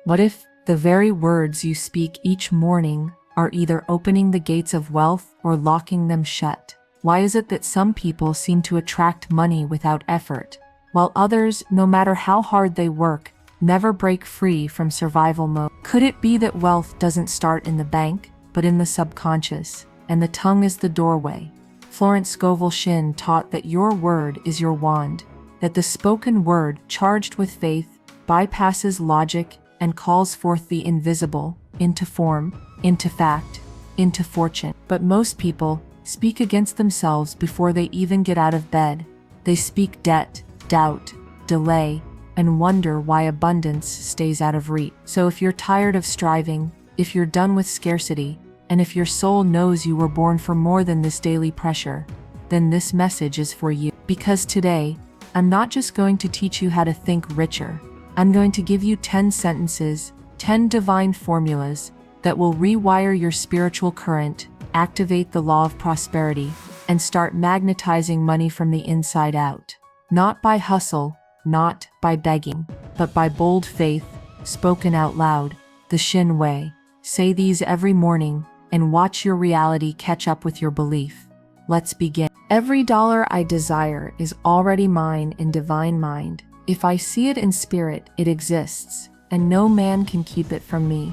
What if the very words you speak each morning are either opening the gates of wealth or locking them shut? Why is it that some people seem to attract money without effort, while others, no matter how hard they work, never break free from survival mode? Could it be that wealth doesn't start in the bank, but in the subconscious, and the tongue is the doorway? Florence Scovel Shinn taught that your word is your wand, that the spoken word charged with faith bypasses logic and calls forth the invisible into form, into fact, into fortune. But most people speak against themselves before they even get out of bed. They speak debt, doubt, delay, and wonder why abundance stays out of reach. So if you're tired of striving, if you're done with scarcity, and if your soul knows you were born for more than this daily pressure, then this message is for you. Because today, I'm not just going to teach you how to think richer. I'm going to give you 10 sentences, 10 divine formulas that will rewire your spiritual current, activate the law of prosperity, and start magnetizing money from the inside out. Not by hustle, not by begging, but by bold faith, spoken out loud, the Shinn way. Say these every morning, and watch your reality catch up with your belief. Let's begin. Every dollar I desire is already mine in divine mind. If I see it in spirit, it exists, and no man can keep it from me.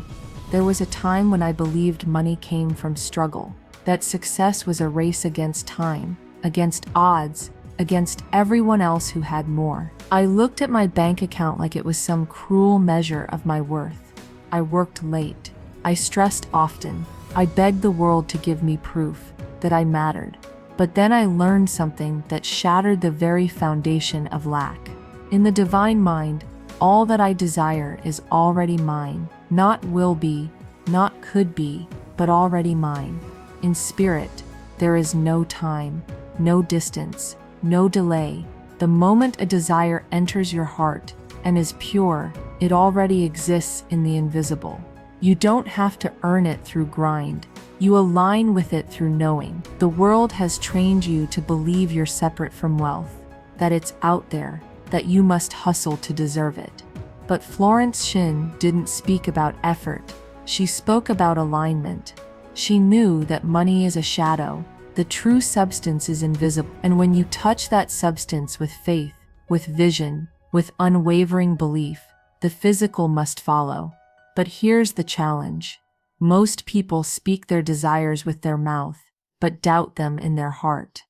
There was a time when I believed money came from struggle, that success was a race against time, against odds, against everyone else who had more. I looked at my bank account like it was some cruel measure of my worth. I worked late. I stressed often. I begged the world to give me proof that I mattered. But then I learned something that shattered the very foundation of lack. In the divine mind, all that I desire is already mine. Not will be, not could be, but already mine. In spirit, there is no time, no distance, no delay. The moment a desire enters your heart and is pure, it already exists in the invisible. You don't have to earn it through grind. You align with it through knowing. The world has trained you to believe you're separate from wealth, that it's out there, that you must hustle to deserve it. But Florence Shinn didn't speak about effort. She spoke about alignment. She knew that money is a shadow. The true substance is invisible. And when you touch that substance with faith, with vision, with unwavering belief, the physical must follow. But here's the challenge. Most people speak their desires with their mouth, but doubt them in their heart.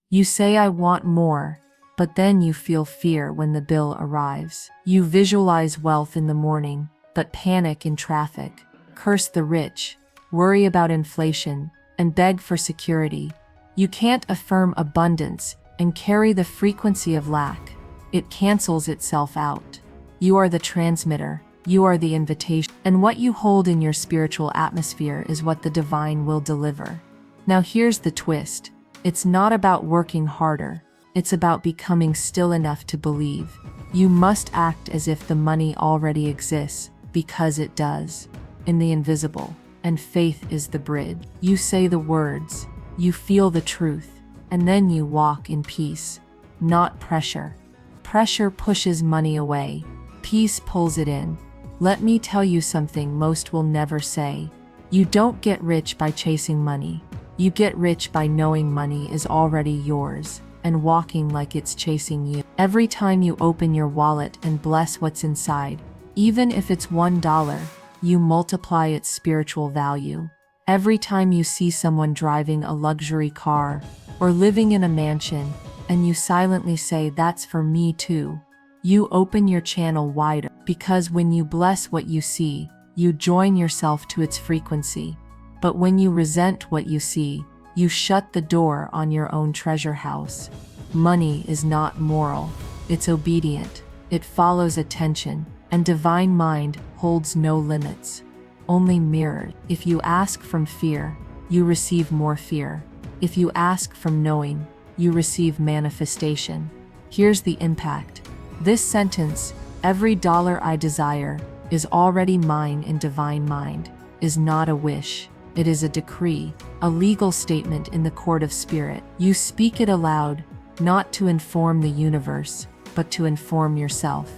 You say, I want more, but then you feel fear when the bill arrives. You visualize wealth in the morning, but panic in traffic, curse the rich, worry about inflation, and beg for security. You can't affirm abundance and carry the frequency of lack. It cancels itself out. You are the transmitter. You are the invitation. And what you hold in your spiritual atmosphere is what the divine will deliver. Now here's the twist. It's not about working harder. It's about becoming still enough to believe. You must act as if the money already exists, because it does, in the invisible. And faith is the bridge. You say the words, you feel the truth, and then you walk in peace, not pressure. Pressure pushes money away. Peace pulls it in. Let me tell you something most will never say. You don't get rich by chasing money. You get rich by knowing money is already yours and walking like it's chasing you. Every time you open your wallet and bless what's inside, even if it's $1, you multiply its spiritual value. Every time you see someone driving a luxury car or living in a mansion and you silently say, that's for me too, you open your channel wider, because when you bless what you see, you join yourself to its frequency. But when you resent what you see, you shut the door on your own treasure house. Money is not moral. It's obedient. It follows attention, and divine mind holds no limits, only mirrored. If you ask from fear, you receive more fear. If you ask from knowing, you receive manifestation. Here's the impact. This sentence, every dollar I desire, is already mine in divine mind, is not a wish. It is a decree, a legal statement in the court of spirit. You speak it aloud, not to inform the universe, but to inform yourself,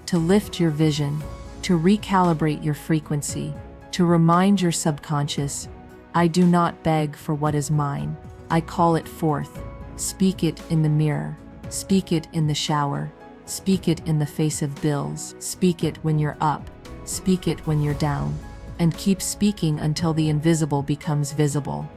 to lift your vision, to recalibrate your frequency, to remind your subconscious, I do not beg for what is mine. I call it forth. Speak it in the mirror. Speak it in the shower. Speak it in the face of bills. Speak it when you're up. Speak it when you're down. And keep speaking until the invisible becomes visible.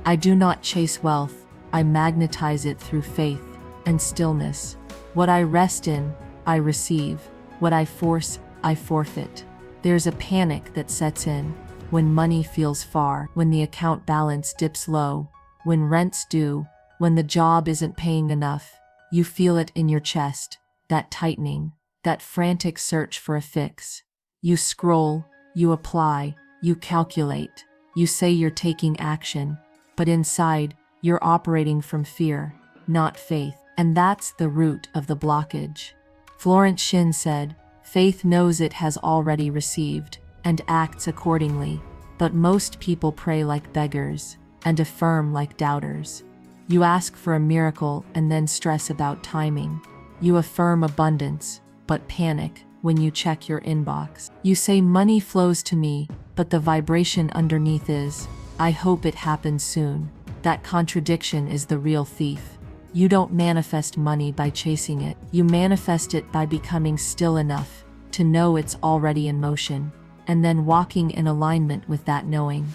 I do not chase wealth. I magnetize it through faith and stillness. What I rest in, I receive. What I force, I forfeit. There's a panic that sets in when money feels far, when the account balance dips low, when rent's due, when the job isn't paying enough. You feel it in your chest, that tightening, that frantic search for a fix. You scroll, you apply, you calculate, you say you're taking action, but inside, you're operating from fear, not faith. And that's the root of the blockage. Florence Shinn said, faith knows it has already received and acts accordingly, but most people pray like beggars and affirm like doubters. You ask for a miracle and then stress about timing. You affirm abundance, but panic when you check your inbox. You say money flows to me, but the vibration underneath is, I hope it happens soon. That contradiction is the real thief. You don't manifest money by chasing it. You manifest it by becoming still enough to know it's already in motion, and then walking in alignment with that knowing.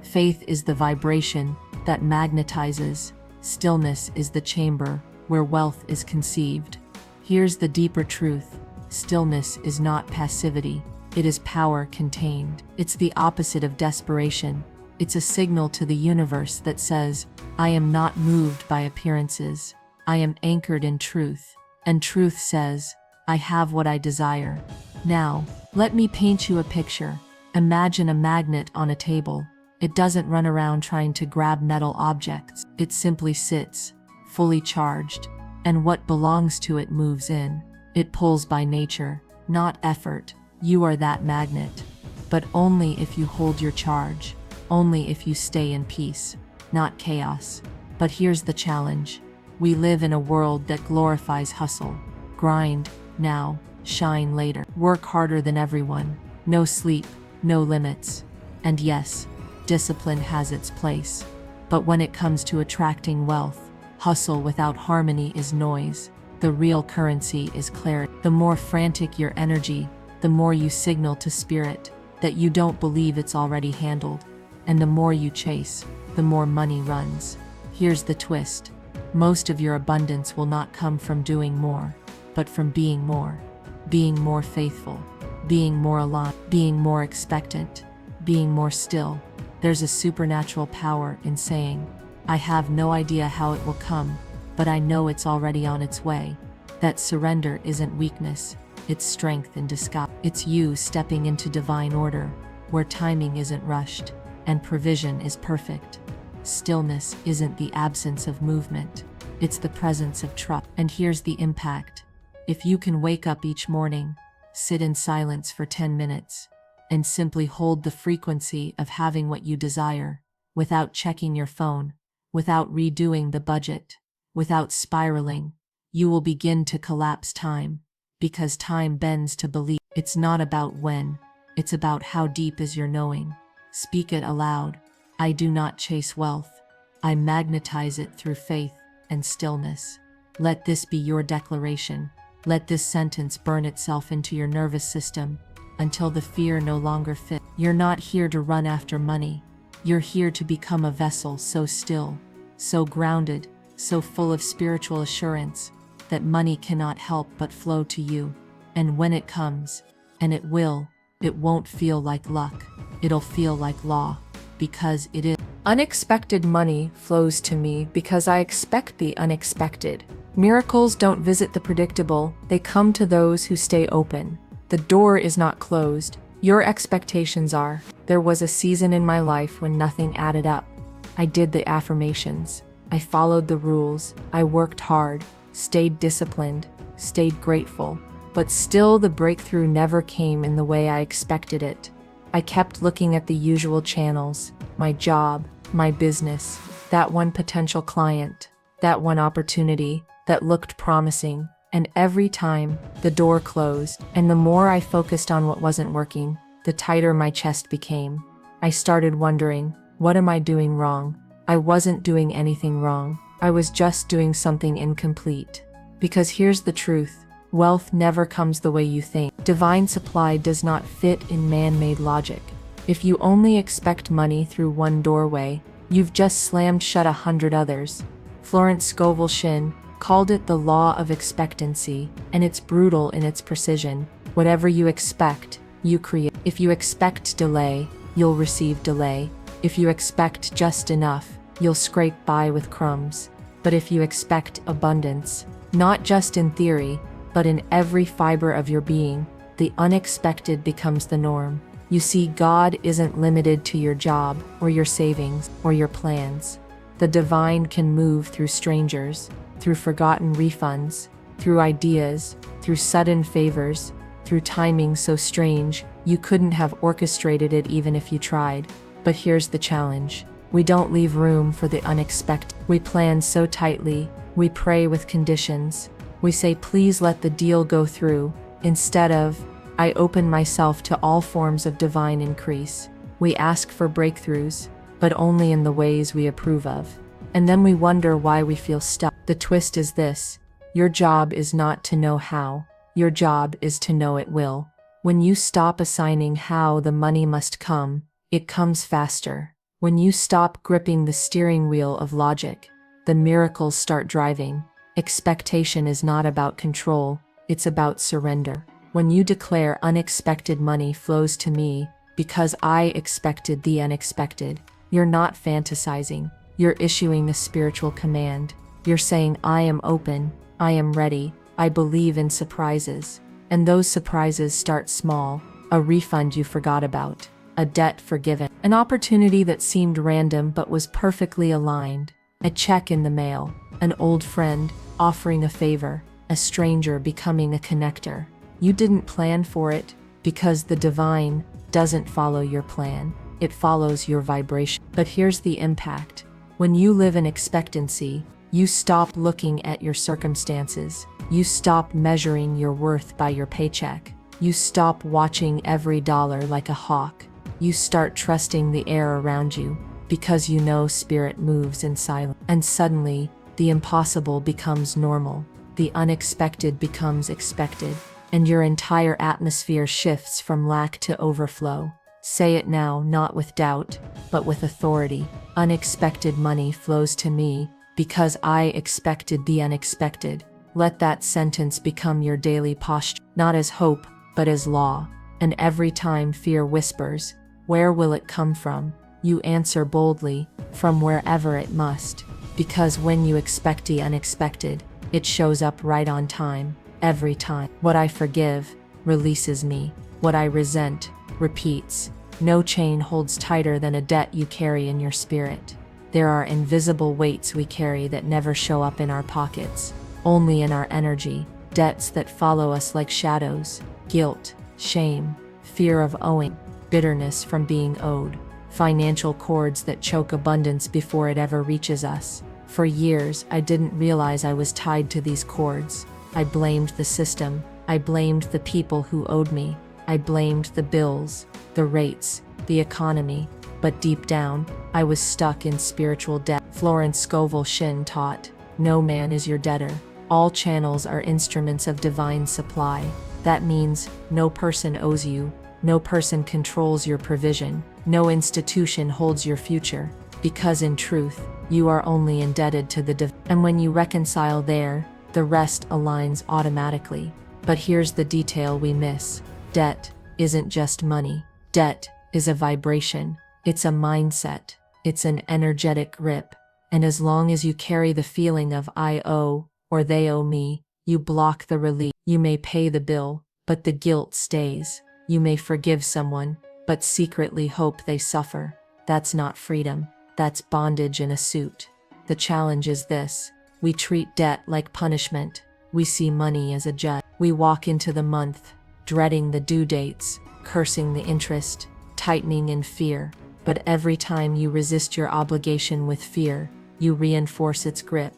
Faith is the vibration that magnetizes. Stillness is the chamber where wealth is conceived. Here's the deeper truth. Stillness is not passivity. It is power contained. It's the opposite of desperation. It's a signal to the universe that says, I am not moved by appearances. I am anchored in truth. And truth says, I have what I desire. Now, let me paint you a picture. Imagine a magnet on a table. It doesn't run around trying to grab metal objects. It simply sits, fully charged, and what belongs to it moves in. It pulls by nature, not effort. You are that magnet. But only if you hold your charge. Only if you stay in peace, not chaos. But here's the challenge. We live in a world that glorifies hustle. Grind, now, shine later. Work harder than everyone. No sleep, no limits. And yes, discipline has its place. But when it comes to attracting wealth, hustle without harmony is noise. The real currency is clarity. The more frantic your energy, the more you signal to spirit that you don't believe it's already handled. And the more you chase, the more money runs. Here's the twist. Most of your abundance will not come from doing more, but from being more faithful, being more aligned, being more expectant, being more still. There's a supernatural power in saying, I have no idea how it will come, but I know it's already on its way. That surrender isn't weakness, it's strength in disguise. It's you stepping into divine order, where timing isn't rushed, and provision is perfect. Stillness isn't the absence of movement, it's the presence of trust. And here's the impact. If you can wake up each morning, sit in silence for 10 minutes, and simply hold the frequency of having what you desire, without checking your phone, without redoing the budget, without spiraling, you will begin to collapse time, because time bends to belief. It's not about when, it's about how deep is your knowing. Speak it aloud. I do not chase wealth. I magnetize it through faith and stillness. Let this be your declaration. Let this sentence burn itself into your nervous system until the fear no longer fits. You're not here to run after money. You're here to become a vessel so still, so grounded, so full of spiritual assurance that money cannot help but flow to you. And when it comes, and it will, it won't feel like luck. It'll feel like law, because it is. Unexpected money flows to me because I expect the unexpected. Miracles don't visit the predictable, they come to those who stay open. The door is not closed, your expectations are. There was a season in my life when nothing added up. I did the affirmations. I followed the rules. I worked hard, stayed disciplined, stayed grateful. But still the breakthrough never came in the way I expected it. I kept looking at the usual channels, my job, my business, that one potential client, that one opportunity that looked promising, And every time, the door closed, and the more I focused on what wasn't working, the tighter my chest became. I started wondering, what am I doing wrong? I wasn't doing anything wrong. I was just doing something incomplete. Because here's the truth. Wealth never comes the way you think. Divine supply does not fit in man-made logic. If you only expect money through one doorway, you've just slammed shut 100 others. Florence Scovel Shinn called it the law of expectancy, and it's brutal in its precision. Whatever you expect, you create. If you expect delay, you'll receive delay. If you expect just enough, you'll scrape by with crumbs. But if you expect abundance, not just in theory, but in every fiber of your being, the unexpected becomes the norm. You see, God isn't limited to your job or your savings or your plans. The divine can move through strangers, through forgotten refunds, through ideas, through sudden favors, through timing so strange you couldn't have orchestrated it even if you tried. But here's the challenge. We don't leave room for the unexpected. We plan so tightly, we pray with conditions. We say, please let the deal go through, instead of, I open myself to all forms of divine increase. We ask for breakthroughs, but only in the ways we approve of. And then we wonder why we feel stuck. The twist is this: your job is not to know how, your job is to know it will. When you stop assigning how the money must come, it comes faster. When you stop gripping the steering wheel of logic, the miracles start driving. Expectation is not about control, it's about surrender. When you declare unexpected money flows to me because I expected the unexpected, you're not fantasizing, you're issuing the spiritual command. You're saying, I am open, I am ready, I believe in surprises. And those surprises start small: a refund you forgot about, a debt forgiven, an opportunity that seemed random but was perfectly aligned, a check in the mail, an old friend offering a favor, a stranger becoming a connector. You didn't plan for it, because the divine doesn't follow your plan, it follows your vibration. But here's the impact. When you live in expectancy, you stop looking at your circumstances, you stop measuring your worth by your paycheck, you stop watching every dollar like a hawk, you start trusting the air around you, because you know spirit moves in silence. And suddenly, the impossible becomes normal, the unexpected becomes expected, and your entire atmosphere shifts from lack to overflow. Say it now, not with doubt, but with authority. Unexpected money flows to me because I expected the unexpected. Let that sentence become your daily posture, not as hope, but as law. And every time fear whispers, where will it come from? You answer boldly, from wherever it must. Because when you expect the unexpected, it shows up right on time, every time. What I forgive releases me. What I resent repeats. No chain holds tighter than a debt you carry in your spirit. There are invisible weights we carry that never show up in our pockets, only in our energy. Debts that follow us like shadows, guilt, shame, fear of owing, bitterness from being owed, financial cords that choke abundance before it ever reaches us. For years, I didn't realize I was tied to these cords. I blamed the system. I blamed the people who owed me. I blamed the bills, the rates, the economy. But deep down, I was stuck in spiritual debt. Florence Scovel Shinn taught, no man is your debtor. All channels are instruments of divine supply. That means no person owes you, no person controls your provision, no institution holds your future, because in truth, you are only indebted to the divine. And when you reconcile there, the rest aligns automatically. But here's the detail we miss. Debt isn't just money. Debt is a vibration. It's a mindset. It's an energetic grip. And as long as you carry the feeling of I owe, or they owe me, you block the relief. You may pay the bill, but the guilt stays. You may forgive someone, but secretly hope they suffer. That's not freedom. That's bondage in a suit. The challenge is this: we treat debt like punishment. We see money as a judge. We walk into the month, dreading the due dates, cursing the interest, tightening in fear. But every time you resist your obligation with fear, you reinforce its grip.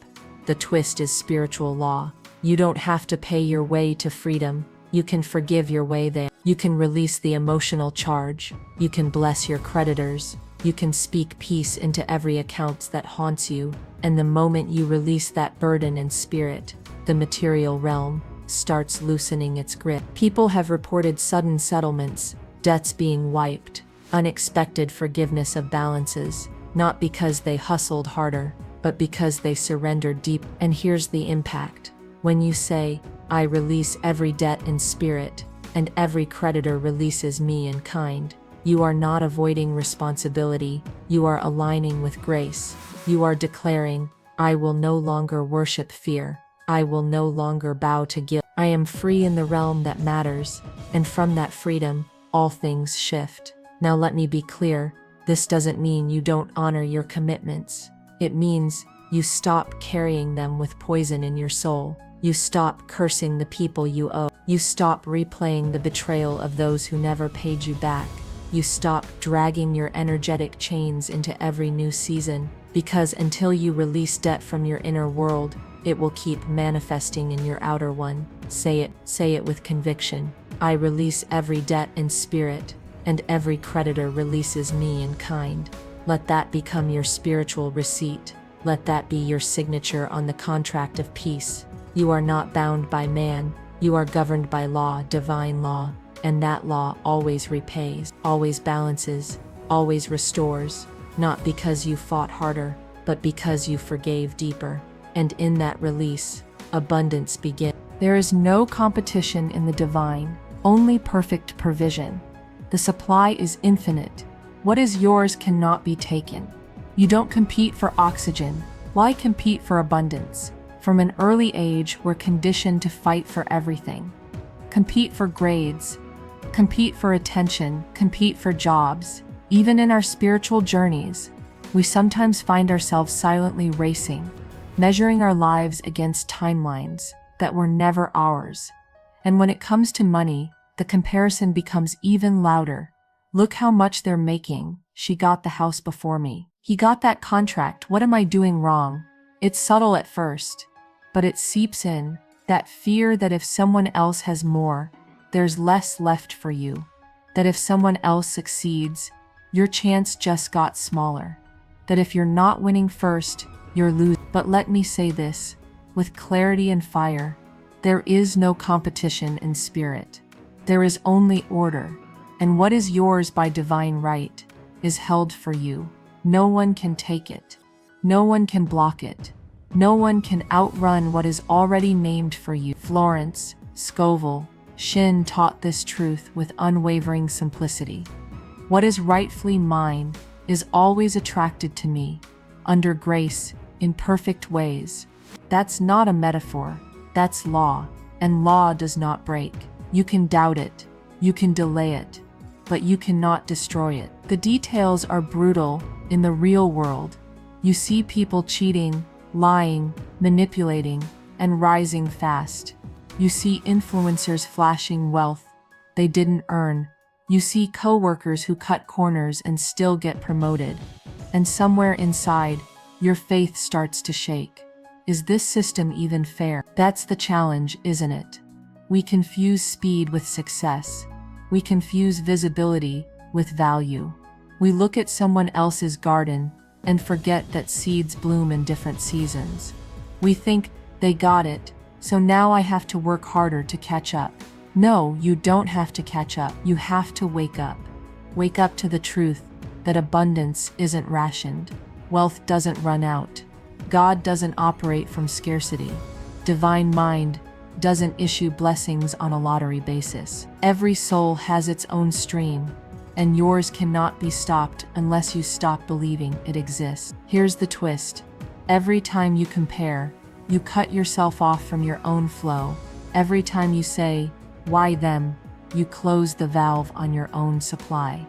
The twist is spiritual law. You don't have to pay your way to freedom. You can forgive your way there. You can release the emotional charge. You can bless your creditors. You can speak peace into every account that haunts you. And the moment you release that burden and spirit, the material realm starts loosening its grip. People have reported sudden settlements, debts being wiped, unexpected forgiveness of balances, not because they hustled harder, but because they surrendered deep. And here's the impact. When you say, I release every debt in spirit, and every creditor releases me in kind, you are not avoiding responsibility, you are aligning with grace. You are declaring, I will no longer worship fear, I will no longer bow to guilt. I am free in the realm that matters, and from that freedom, all things shift. Now let me be clear, this doesn't mean you don't honor your commitments. It means you stop carrying them with poison in your soul. You stop cursing the people you owe. You stop replaying the betrayal of those who never paid you back. You stop dragging your energetic chains into every new season, because until you release debt from your inner world, it will keep manifesting in your outer one. Say it with conviction. I release every debt in spirit, and every creditor releases me in kind. Let that become your spiritual receipt. Let that be your signature on the contract of peace. You are not bound by man, you are governed by law, divine law, and that law always repays, always balances, always restores, not because you fought harder, but because you forgave deeper. And in that release, abundance begins. There is no competition in the divine, only perfect provision. The supply is infinite. What is yours cannot be taken. You don't compete for oxygen. Why compete for abundance? From an early age, we're conditioned to fight for everything. Compete for grades, compete for attention, compete for jobs. Even in our spiritual journeys, we sometimes find ourselves silently racing, measuring our lives against timelines that were never ours. And when it comes to money, the comparison becomes even louder. Look how much they're making. She got the house before me. He got that contract. What am I doing wrong? It's subtle at first, but it seeps in, that fear that if someone else has more, there's less left for you. That if someone else succeeds, your chance just got smaller. That if you're not winning first, you're losing. But let me say this, with clarity and fire, there is no competition in spirit. There is only order, and what is yours by divine right is held for you. No one can take it. No one can block it. No one can outrun what is already named for you. Florence Scovel Shinn taught this truth with unwavering simplicity. What is rightfully mine is always attracted to me, under grace, in perfect ways. That's not a metaphor, that's law, and law does not break. You can doubt it, you can delay it, but you cannot destroy it. The details are brutal in the real world. You see people cheating, lying, manipulating, and rising fast. You see influencers flashing wealth they didn't earn. You see coworkers who cut corners and still get promoted. And somewhere inside, your faith starts to shake. Is this system even fair? That's the challenge, isn't it? We confuse speed with success. We confuse visibility with value. We look at someone else's garden and forget that seeds bloom in different seasons. We think, they got it, so now I have to work harder to catch up. No, you don't have to catch up. You have to wake up. Wake up to the truth that abundance isn't rationed. Wealth doesn't run out. God doesn't operate from scarcity. Divine mind doesn't issue blessings on a lottery basis. Every soul has its own stream, and yours cannot be stopped unless you stop believing it exists. Here's the twist. Every time you compare, you cut yourself off from your own flow. Every time you say, why them, you close the valve on your own supply.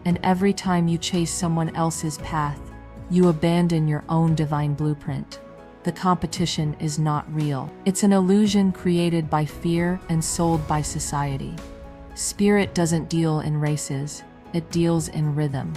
And every time you chase someone else's path, you abandon your own divine blueprint. The competition is not real. It's an illusion created by fear and sold by society. Spirit doesn't deal in races. It deals in rhythm,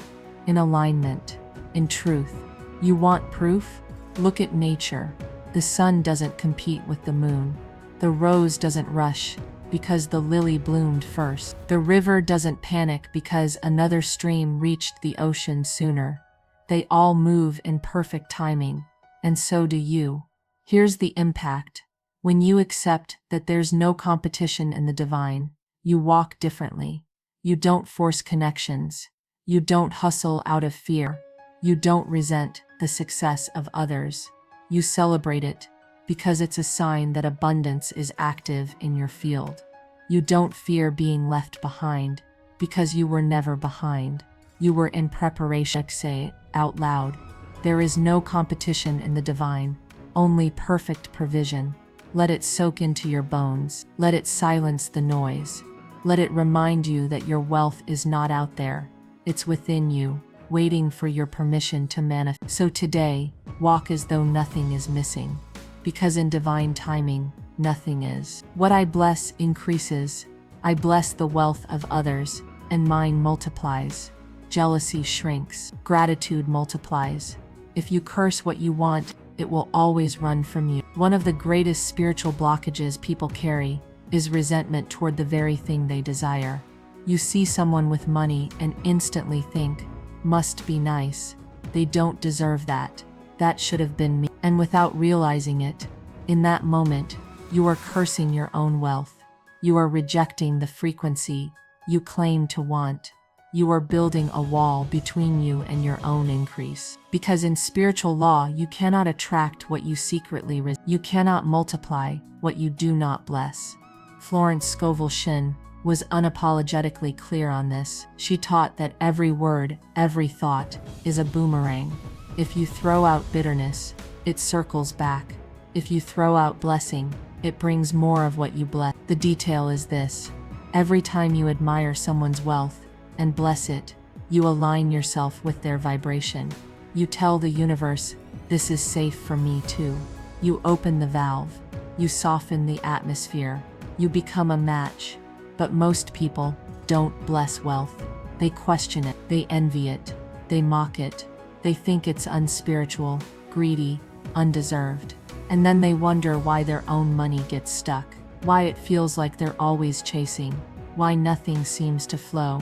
in alignment, in truth. You want proof? Look at nature. The sun doesn't compete with the moon. The rose doesn't rush because the lily bloomed first. The river doesn't panic because another stream reached the ocean sooner. They all move in perfect timing, and so do you. Here's the impact. When you accept that there's no competition in the divine, you walk differently. You don't force connections. You don't hustle out of fear. You don't resent the success of others. You celebrate it because it's a sign that abundance is active in your field. You don't fear being left behind because you were never behind. You were in preparation. Say it out loud. There is no competition in the divine, only perfect provision. Let it soak into your bones. Let it silence the noise. Let it remind you that your wealth is not out there. It's within you, waiting for your permission to manifest. So today, walk as though nothing is missing, because in divine timing, nothing is. What I bless increases. I bless the wealth of others, and mine multiplies. Jealousy shrinks. Gratitude multiplies. If you curse what you want, it will always run from you. One of the greatest spiritual blockages people carry is resentment toward the very thing they desire. You see someone with money and instantly think, must be nice. They don't deserve that. That should have been me. And without realizing it, in that moment, you are cursing your own wealth. You are rejecting the frequency you claim to want. You are building a wall between you and your own increase. Because in spiritual law, you cannot attract what you secretly resist. You cannot multiply what you do not bless. Florence Scovel Shinn was unapologetically clear on this. She taught that every word, every thought, is a boomerang. If you throw out bitterness, it circles back. If you throw out blessing, it brings more of what you bless. The detail is this: every time you admire someone's wealth and bless it, you align yourself with their vibration. You tell the universe, this is safe for me too. You open the valve. You soften the atmosphere. You become a match. But most people don't bless wealth. They question it. They envy it. They mock it. They think it's unspiritual, greedy, undeserved. And then they wonder why their own money gets stuck. Why it feels like they're always chasing. Why nothing seems to flow.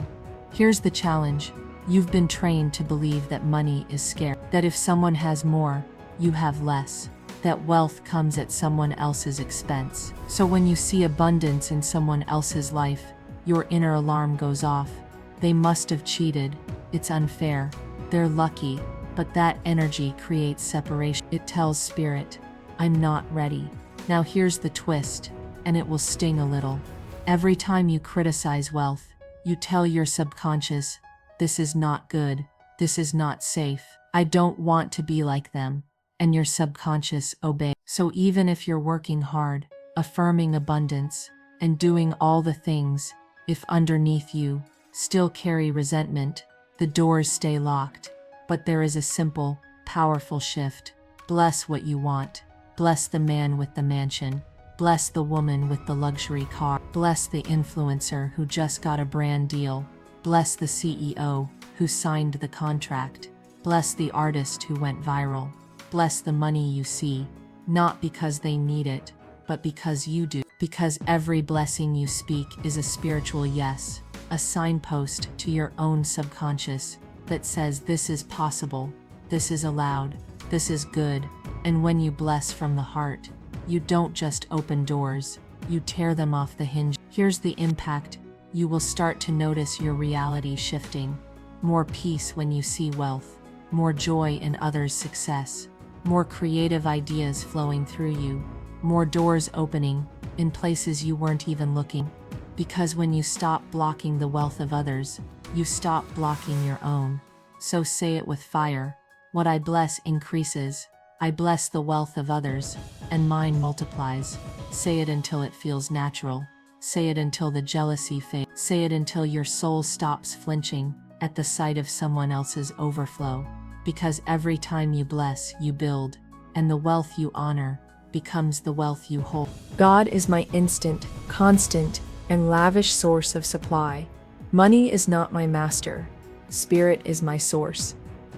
Here's the challenge. You've been trained to believe that money is scarce. That if someone has more, you have less. That wealth comes at someone else's expense. So when you see abundance in someone else's life, your inner alarm goes off. They must have cheated. It's unfair. They're lucky. But that energy creates separation. It tells spirit, I'm not ready. Now here's the twist, and it will sting a little. Every time you criticize wealth, you tell your subconscious, this is not good. This is not safe. I don't want to be like them. And your subconscious obeys. So even if you're working hard, affirming abundance, and doing all the things, if underneath you still carry resentment, the doors stay locked. But there is a simple, powerful shift. Bless what you want. Bless the man with the mansion. Bless the woman with the luxury car. Bless the influencer who just got a brand deal. Bless the CEO who signed the contract. Bless the artist who went viral. Bless the money you see, not because they need it, but because you do. Because every blessing you speak is a spiritual yes, a signpost to your own subconscious that says this is possible, this is allowed, this is good. And when you bless from the heart, you don't just open doors, you tear them off the hinge. Here's the impact. You will start to notice your reality shifting. More peace when you see wealth, more joy in others' success, more creative ideas flowing through you, more doors opening in places you weren't even looking. Because when you stop blocking the wealth of others, you stop blocking your own. So say it with fire. What I bless increases. I bless the wealth of others, and mine multiplies. Say it until it feels natural. Say it until the jealousy fades. Say it until your soul stops flinching at the sight of someone else's overflow. Because every time you bless, you build, and the wealth you honor becomes the wealth you hold. God is my instant, constant, and lavish source of supply. Money is not my master. Spirit is my source.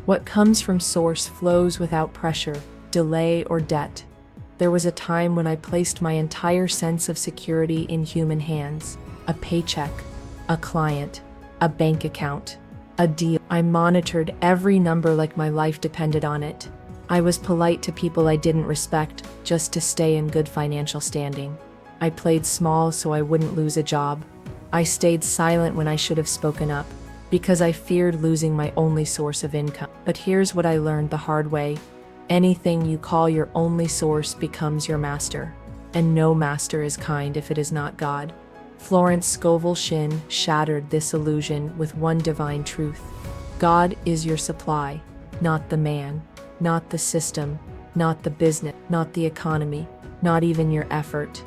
What comes from source flows without pressure, delay, or debt. There was a time when I placed my entire sense of security in human hands. A paycheck, a client, a bank account, a deal. I monitored every number like my life depended on it. I was polite to people I didn't respect just to stay in good financial standing. I played small so I wouldn't lose a job. I stayed silent when I should have spoken up because I feared losing my only source of income. But here's what I learned the hard way. Anything you call your only source becomes your master, and no master is kind if it is not God. Florence Scovel Shinn shattered this illusion with one divine truth. God is your supply, not the man, not the system, not the business, not the economy, not even your effort.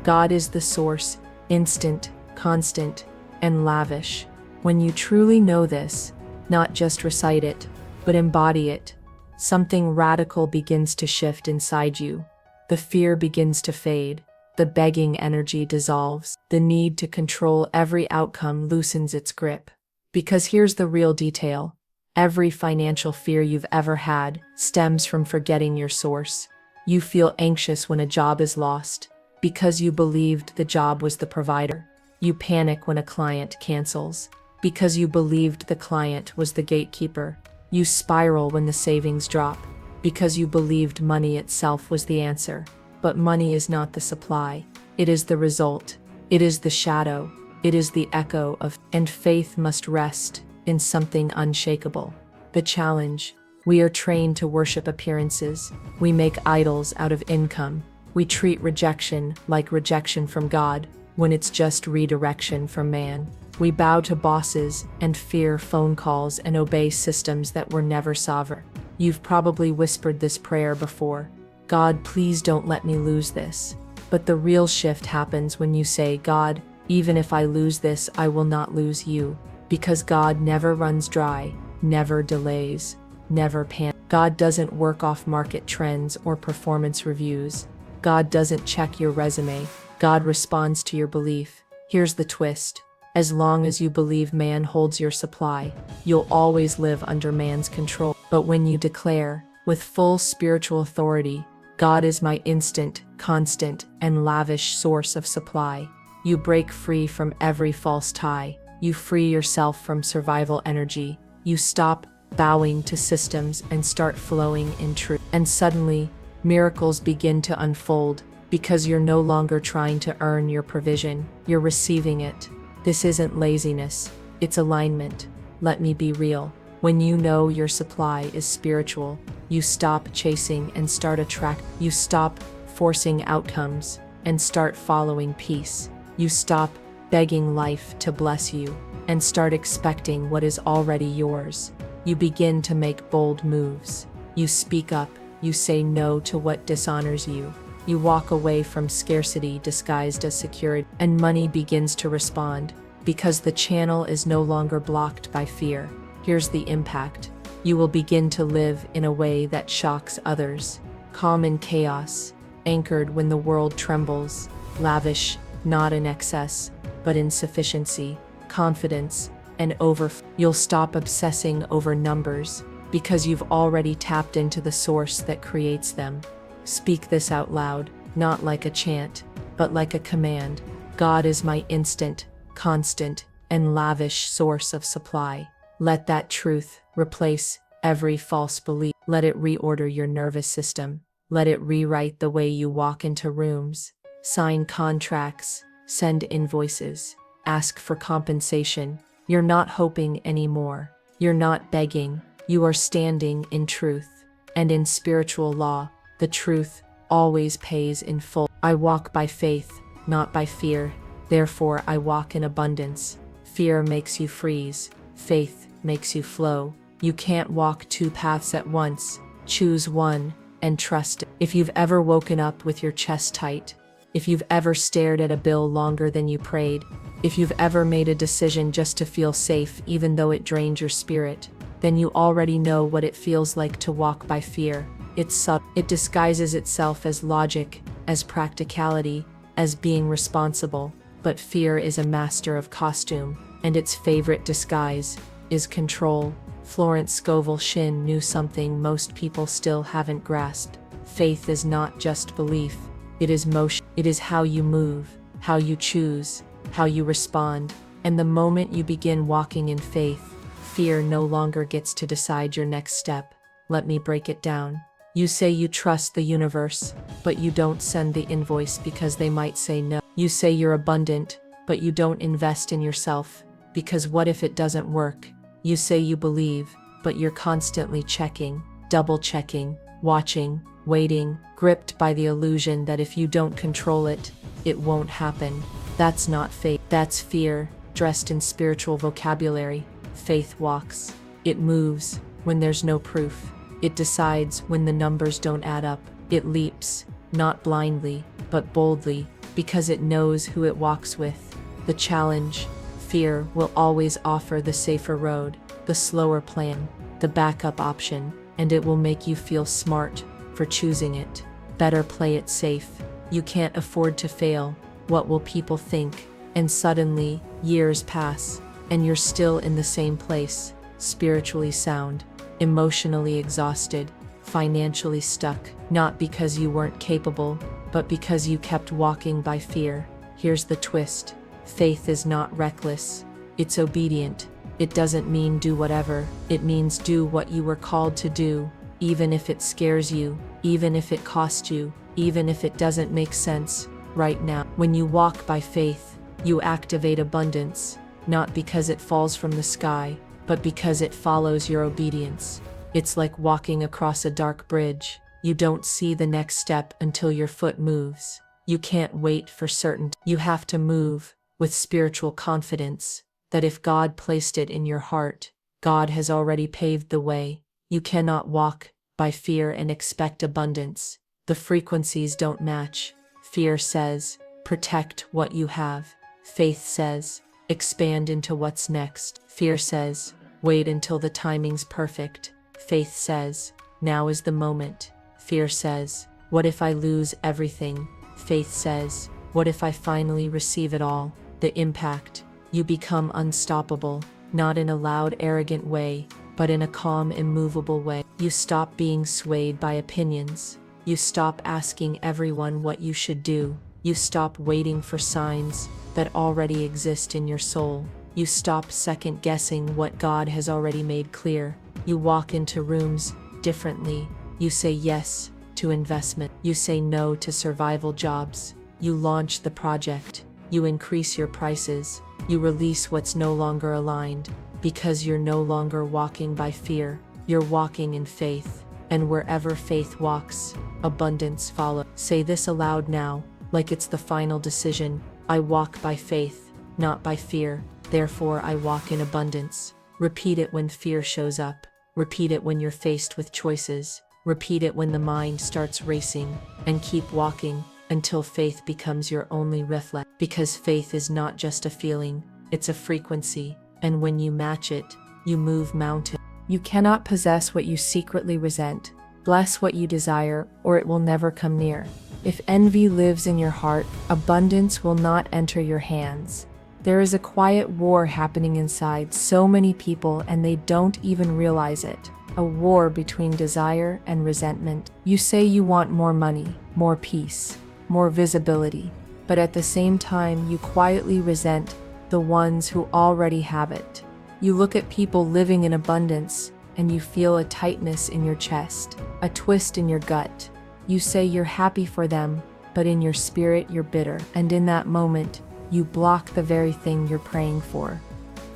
God is the source, instant, constant, and lavish. When you truly know this, not just recite it, but embody it, something radical begins to shift inside you. The fear begins to fade. The begging energy dissolves. The need to control every outcome loosens its grip. Because here's the real detail. Every financial fear you've ever had stems from forgetting your source. You feel anxious when a job is lost because you believed the job was the provider. You panic when a client cancels because you believed the client was the gatekeeper. You spiral when the savings drop because you believed money itself was the answer. But money is not the supply. It is the result. It is the shadow. It is the echo of, and faith must rest in something unshakable. The challenge. We are trained to worship appearances. We make idols out of income. We treat rejection like rejection from God when it's just redirection from man. We bow to bosses and fear phone calls and obey systems that were never sovereign. You've probably whispered this prayer before. God, please don't let me lose this. But the real shift happens when you say, God, even if I lose this, I will not lose you. Because God never runs dry, never delays, never panics. God doesn't work off market trends or performance reviews. God doesn't check your resume. God responds to your belief. Here's the twist. As long as you believe man holds your supply, you'll always live under man's control. But when you declare, with full spiritual authority, God is my instant, constant, and lavish source of supply, you break free from every false tie. You free yourself from survival energy. You stop bowing to systems and start flowing in truth. And suddenly, miracles begin to unfold because you're no longer trying to earn your provision. You're receiving it. This isn't laziness, it's alignment. Let me be real. When you know your supply is spiritual, you stop chasing and start attracting. You stop forcing outcomes and start following peace. You stop begging life to bless you and start expecting what is already yours. You begin to make bold moves. You speak up. You say no to what dishonors you. You walk away from scarcity disguised as security, and money begins to respond because the channel is no longer blocked by fear. Here's the impact. You will begin to live in a way that shocks others. Calm in chaos, anchored when the world trembles, lavish, not in excess, but in sufficiency, confidence, and overflow. You'll stop obsessing over numbers because you've already tapped into the source that creates them. Speak this out loud, not like a chant, but like a command. God is my instant, constant, and lavish source of supply. Let that truth replace every false belief. Let it reorder your nervous system. Let it rewrite the way you walk into rooms, sign contracts, send invoices, ask for compensation. You're not hoping anymore. You're not begging. You are standing in truth. And in spiritual law, the truth always pays in full. I walk by faith, not by fear. Therefore, I walk in abundance. Fear makes you freeze. Faith makes you flow. You can't walk two paths at once. Choose one and trust it. If you've ever woken up with your chest tight, if you've ever stared at a bill longer than you prayed, if you've ever made a decision just to feel safe even though it drained your spirit, then you already know what it feels like to walk by fear. It's subtle. It disguises itself as logic, as practicality, as being responsible. But fear is a master of costume, and its favorite disguise is control. Florence Scovel Shinn knew something most people still haven't grasped. Faith is not just belief, it is motion. It is how you move, how you choose, how you respond. And the moment you begin walking in faith, fear no longer gets to decide your next step. Let me break it down. You say you trust the universe, but you don't send the invoice because they might say no. You say you're abundant, but you don't invest in yourself, because what if it doesn't work? You say you believe, but you're constantly checking, double-checking, watching, waiting, gripped by the illusion that if you don't control it, it won't happen. That's not faith. That's fear, dressed in spiritual vocabulary. Faith walks. It moves when there's no proof. It decides when the numbers don't add up. It leaps, not blindly, but boldly, because it knows who it walks with. The challenge: fear will always offer the safer road, the slower plan, the backup option, and it will make you feel smart for choosing it. Better play it safe. You can't afford to fail. What will people think? And suddenly, years pass, and you're still in the same place, spiritually sound, emotionally exhausted, financially stuck, not because you weren't capable, but because you kept walking by fear. Here's the twist: faith is not reckless, it's obedient. It doesn't mean do whatever, it means do what you were called to do, even if it scares you, even if it costs you, even if it doesn't make sense right now. When you walk by faith, you activate abundance, not because it falls from the sky, but because it follows your obedience. It's like walking across a dark bridge. You don't see the next step until your foot moves. You can't wait for certainty. You have to move with spiritual confidence that if God placed it in your heart, God has already paved the way. You cannot walk by fear and expect abundance. The frequencies don't match. Fear says, protect what you have. Faith says, expand into what's next. Fear says, wait until the timing's perfect. Faith says, now is the moment. Fear says, what if I lose everything? Faith says, what if I finally receive it all? The impact: you become unstoppable, not in a loud, arrogant way, but in a calm, immovable way. You stop being swayed by opinions. You stop asking everyone what you should do. You stop waiting for signs that already exist in your soul. You stop second-guessing what God has already made clear. You walk into rooms differently. You say yes to investment. You say no to survival jobs. You launch the project. You increase your prices. You release what's no longer aligned, because you're no longer walking by fear. You're walking in faith. And wherever faith walks, abundance follows. Say this aloud now, like it's the final decision. I walk by faith, not by fear. Therefore, I walk in abundance. Repeat it when fear shows up. Repeat it when you're faced with choices. Repeat it when the mind starts racing. And keep walking until faith becomes your only reflex. Because faith is not just a feeling, it's a frequency. And when you match it, you move mountains. You cannot possess what you secretly resent. Bless what you desire, or it will never come near. If envy lives in your heart, abundance will not enter your hands. There is a quiet war happening inside so many people, and they don't even realize it. A war between desire and resentment. You say you want more money, more peace, more visibility, but at the same time you quietly resent the ones who already have it. You look at people living in abundance, and you feel a tightness in your chest, a twist in your gut. You say you're happy for them, but in your spirit you're bitter. And in that moment, you block the very thing you're praying for.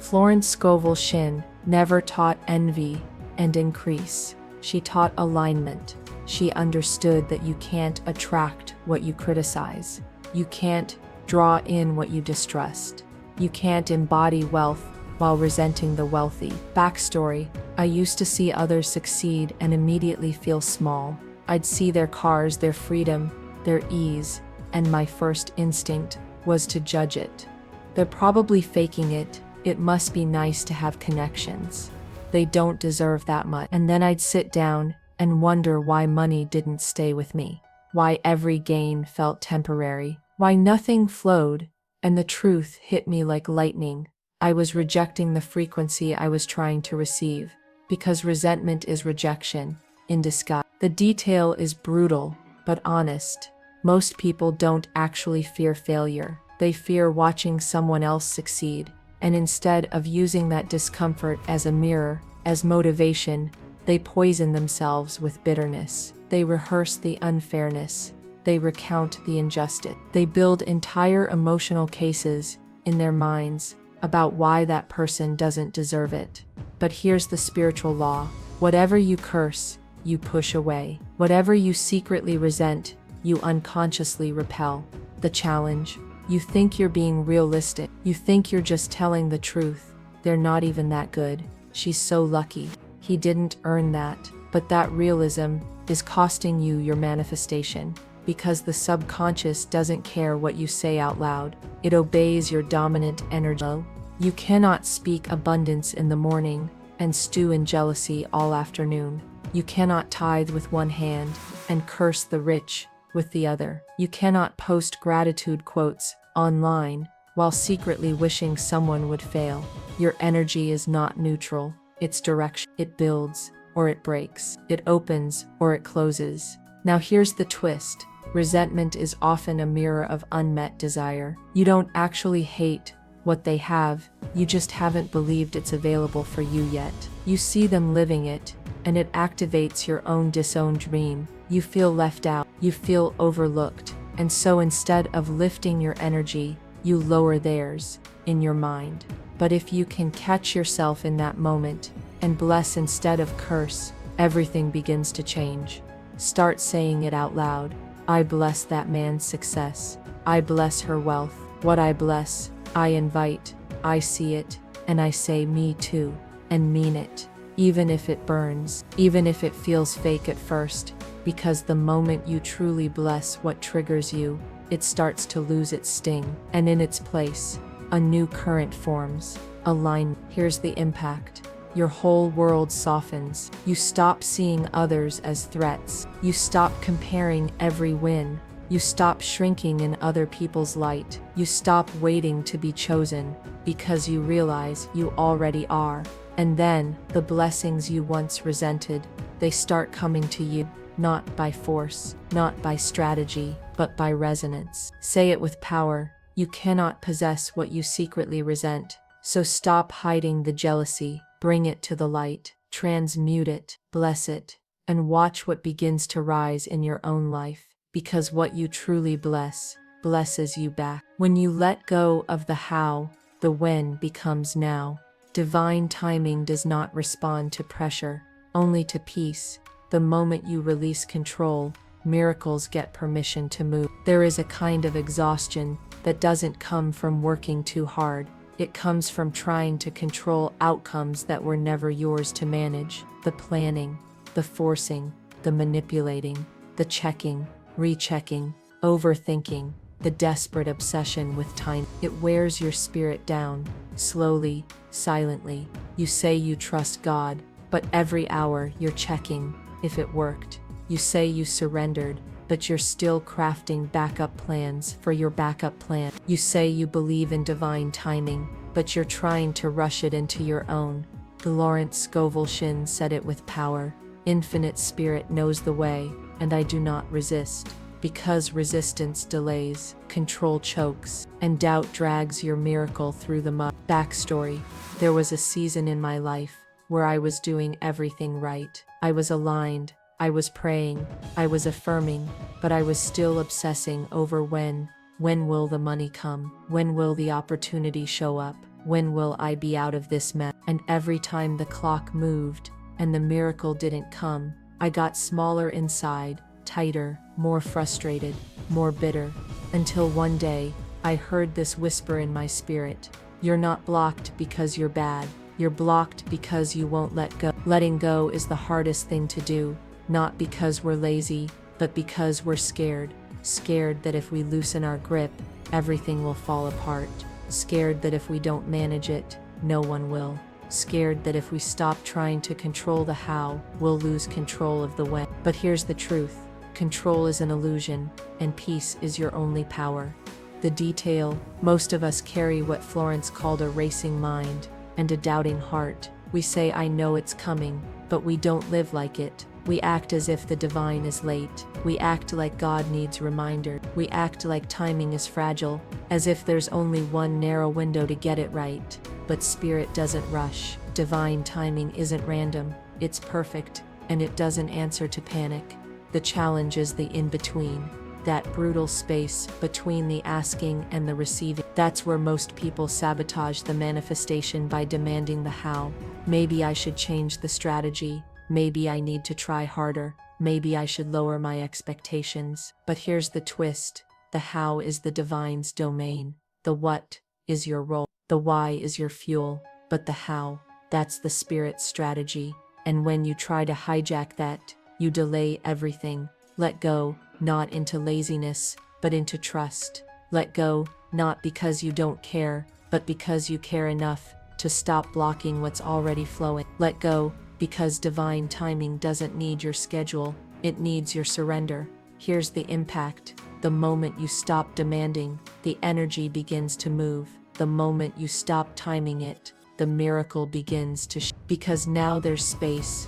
Florence Scovel Shinn never taught envy and increase. She taught alignment. She understood that you can't attract what you criticize. You can't draw in what you distrust. You can't embody wealth while resenting the wealthy. Backstory: I used to see others succeed and immediately feel small. I'd see their cars, their freedom, their ease, and my first instinct was to judge it. They're probably faking it. It must be nice to have connections. They don't deserve that much. And then I'd sit down and wonder why money didn't stay with me, why every gain felt temporary, why nothing flowed, and the truth hit me like lightning. I was rejecting the frequency I was trying to receive, because resentment is rejection, in disguise. The detail is brutal, but honest. Most people don't actually fear failure. They fear watching someone else succeed. And instead of using that discomfort as a mirror, as motivation, they poison themselves with bitterness. They rehearse the unfairness. They recount the injustice. They build entire emotional cases in their minds about why that person doesn't deserve it. But here's the spiritual law. Whatever you curse, you push away. Whatever you secretly resent, you unconsciously repel. The challenge: you think you're being realistic. You think you're just telling the truth. They're not even that good. She's so lucky. He didn't earn that. But that realism is costing you your manifestation, because the subconscious doesn't care what you say out loud. It obeys your dominant energy. You cannot speak abundance in the morning and stew in jealousy all afternoon. You cannot tithe with one hand and curse the rich with the other. You cannot post gratitude quotes online while secretly wishing someone would fail. Your energy is not neutral. It's direction. It builds or it breaks. It opens or it closes. Now here's the twist. Resentment is often a mirror of unmet desire. You don't actually hate what they have, you just haven't believed it's available for you yet. You see them living it, and it activates your own disowned dream. You feel left out, you feel overlooked, and so instead of lifting your energy, you lower theirs in your mind. But if you can catch yourself in that moment and bless instead of curse, everything begins to change. Start saying it out loud. I bless that man's success. I bless her wealth. What I bless, I invite. I see it, and I say me too, and mean it. Even if it burns, even if it feels fake at first, because the moment you truly bless what triggers you, it starts to lose its sting, and in its place, a new current forms. A line. Here's the impact. Your whole world softens. You stop seeing others as threats. You stop comparing every win. You stop shrinking in other people's light. You stop waiting to be chosen, because you realize you already are. And then, the blessings you once resented, they start coming to you, not by force, not by strategy, but by resonance. Say it with power. You cannot possess what you secretly resent. So stop hiding the jealousy. Bring it to the light. Transmute it. Bless it. And watch what begins to rise in your own life. Because what you truly bless, blesses you back. When you let go of the how, the when becomes now. Divine timing does not respond to pressure, only to peace. The moment you release control, miracles get permission to move. There is a kind of exhaustion that doesn't come from working too hard. It comes from trying to control outcomes that were never yours to manage. The planning, the forcing, the manipulating, the checking, rechecking, overthinking, the desperate obsession with time. It wears your spirit down, slowly, silently. You say you trust God, but every hour you're checking if it worked. You say you surrendered, but you're still crafting backup plans for your backup plan. You say you believe in divine timing, but you're trying to rush it into your own. Florence Scovel Shinn said it with power. Infinite Spirit knows the way, and I do not resist. Because resistance delays, control chokes, and doubt drags your miracle through the mud. Backstory: there was a season in my life where I was doing everything right. I was aligned, I was praying, I was affirming, but I was still obsessing over when will the money come? When will the opportunity show up? When will I be out of this mess? And every time the clock moved and the miracle didn't come, I got smaller inside, tighter, more frustrated, more bitter, until one day, I heard this whisper in my spirit. You're not blocked because you're bad. You're blocked because you won't let go. Letting go is the hardest thing to do, not because we're lazy, but because we're scared. Scared that if we loosen our grip, everything will fall apart. Scared that if we don't manage it, no one will. Scared that if we stop trying to control the how, we'll lose control of the when. But here's the truth. Control is an illusion, and peace is your only power. The detail: most of us carry what Florence called a racing mind and a doubting heart. We say, I know it's coming, but we don't live like it. We act as if the divine is late. We act like God needs reminder. We act like timing is fragile, as if there's only one narrow window to get it right. But spirit doesn't rush. Divine timing isn't random. It's perfect, and it doesn't answer to panic. The challenge is the in-between. That brutal space between the asking and the receiving. That's where most people sabotage the manifestation by demanding the how. Maybe I should change the strategy. Maybe I need to try harder. Maybe I should lower my expectations. But here's the twist. The how is the divine's domain. The what is your role. The why is your fuel. But the how, that's the spirit's strategy. And when you try to hijack that, you delay everything. Let go, not into laziness, but into trust. Let go, not because you don't care, but because you care enough to stop blocking what's already flowing. Let go, because divine timing doesn't need your schedule, it needs your surrender. Here's the impact. The moment you stop demanding, the energy begins to move. The moment you stop timing it, the miracle begins to because now there's space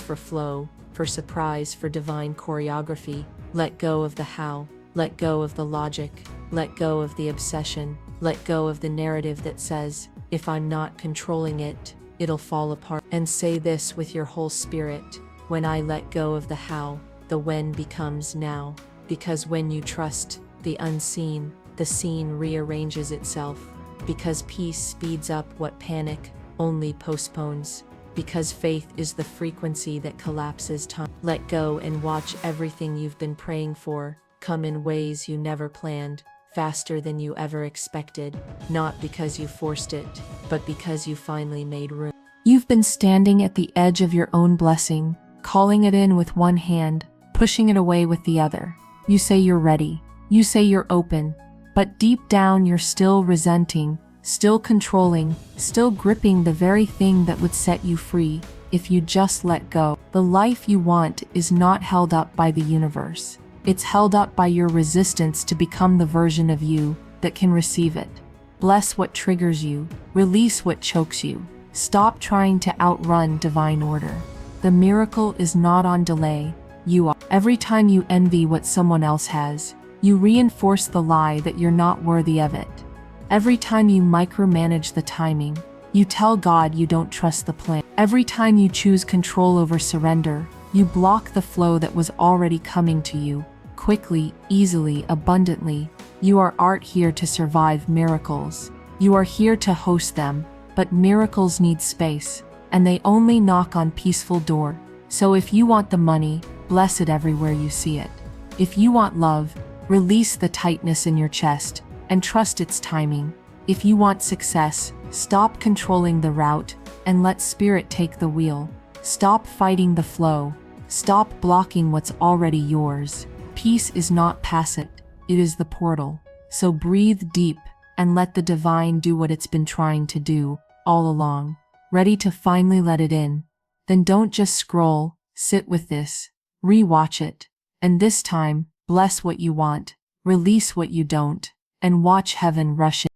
for flow, for surprise, for divine choreography. Let go of the how, let go of the logic, let go of the obsession, let go of the narrative that says, if I'm not controlling it, it'll fall apart. And say this with your whole spirit, when I let go of the how, the when becomes now. Because when you trust the unseen, the scene rearranges itself. Because peace speeds up what panic only postpones. Because faith is the frequency that collapses time. Let go and watch everything you've been praying for come in ways you never planned, faster than you ever expected, not because you forced it, but because you finally made room. You've been standing at the edge of your own blessing, calling it in with one hand, pushing it away with the other. You say you're ready. You say you're open. But deep down you're still resenting, still controlling, still gripping the very thing that would set you free if you just let go. The life you want is not held up by the universe. It's held up by your resistance to become the version of you that can receive it. Bless what triggers you. Release what chokes you. Stop trying to outrun divine order. The miracle is not on delay. You are. Every time you envy what someone else has, you reinforce the lie that you're not worthy of it. Every time you micromanage the timing, you tell God you don't trust the plan. Every time you choose control over surrender, you block the flow that was already coming to you, quickly, easily, abundantly. You aren't here to survive miracles. You are here to host them, but miracles need space, and they only knock on peaceful door. So if you want the money, bless it everywhere you see it. If you want love, release the tightness in your chest and trust its timing. If you want success, stop controlling the route and let spirit take the wheel. Stop fighting the flow. Stop blocking what's already yours. Peace is not passive, it is the portal. So breathe deep and let the divine do what it's been trying to do all along. Ready to finally let it in? Then don't just scroll, sit with this, rewatch it, and this time, bless what you want, release what you don't, and watch heaven rush in.